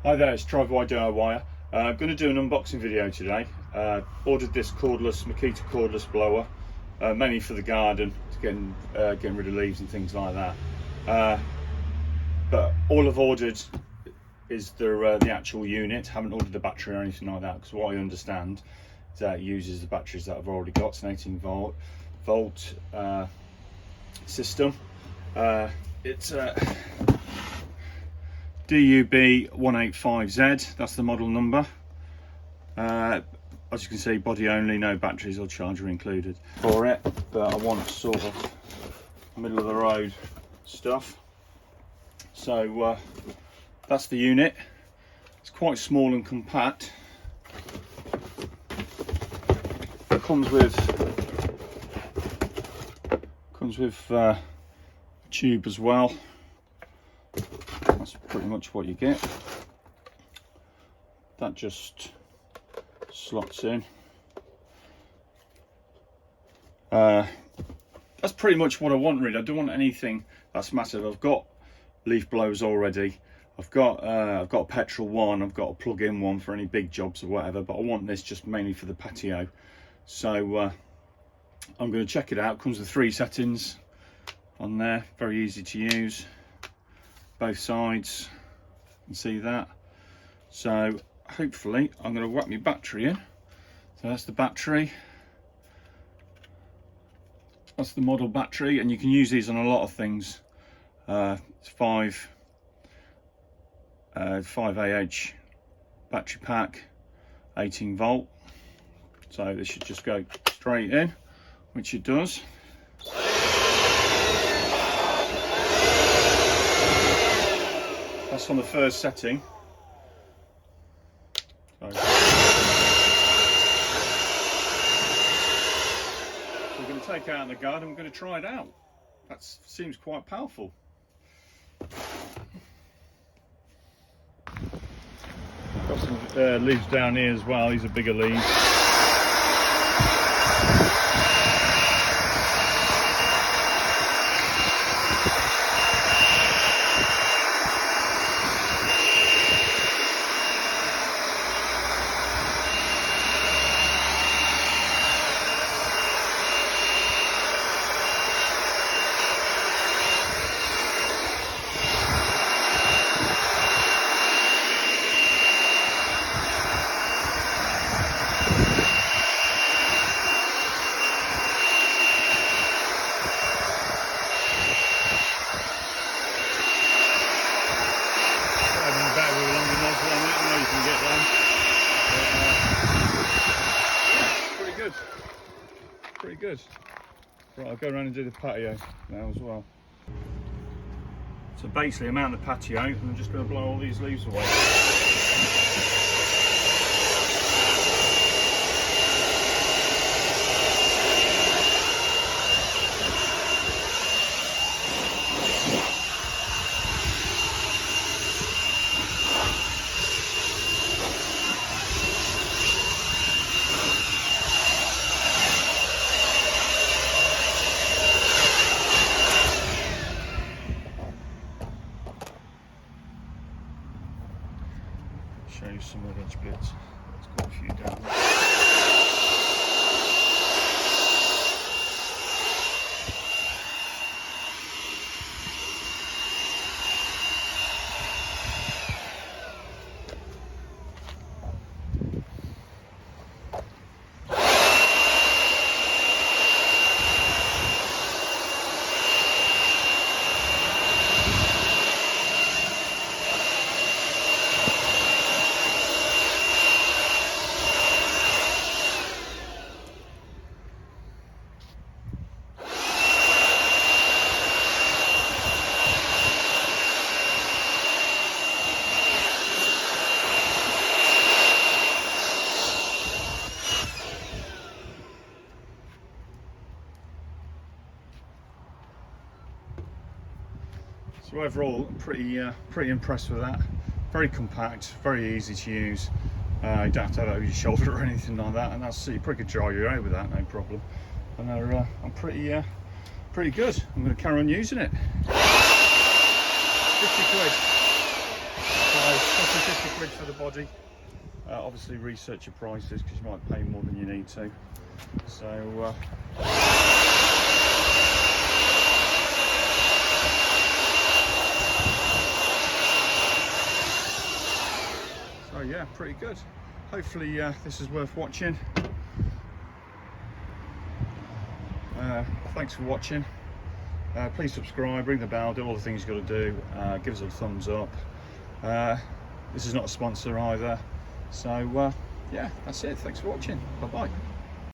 Hi there, it's Driveway DIY. I'm going to do an unboxing video today. Ordered this cordless, Makita cordless blower, mainly for the garden, to getting rid of leaves and things like that. But all I've ordered is the actual unit. Haven't ordered the battery or anything like that, because what I understand is that it uses the batteries that I've already got. It's an 18 volt system. It's DUB185Z, that's the model number. As you can see, body only, no batteries or charger included for it, but I want sort of middle of the road stuff. So that's the unit. It's quite small and compact. It comes with a tube as well. That's pretty much what you get. That just slots in. That's pretty much what I want, really. I don't want anything that's massive. I've got leaf blowers already. I've got a petrol one. I've got a plug-in one for any big jobs or whatever. But I want this just mainly for the patio. So I'm going to check it out. It comes with 3 settings on there. Very easy to use. Both sides, you can see that. So hopefully I'm going to whack my battery in. So that's the battery. That's the model battery, and you can use these on a lot of things. It's 5 Ah battery pack, 18 volt. So this should just go straight in, which it does. That's on the first setting. So we're going to take it out in the garden. We're going to try it out. That seems quite powerful. Got some leaves down here as well. These are bigger leaves. Pretty good. Right, I'll go around and do the patio now as well. So basically I'm out on the patio and I'm just going to blow all these leaves away. Show you some of those bits. There's quite a few down there. So overall, pretty impressed with that. Very compact, very easy to use. You don't have to have it over your shoulder or anything like that, and that's, you probably could dry your hair with that, no problem. And I'm pretty good. I'm going to carry on using it. 50 quid. So 50 quid for the body. Obviously research your prices because you might pay more than you need to. So so yeah, pretty good. Hopefully this is worth watching. Thanks for watching. Please subscribe, ring the bell, do all the things you've got to do. Give us a thumbs up. This is not a sponsor either. So yeah, that's it. Thanks for watching. Bye bye.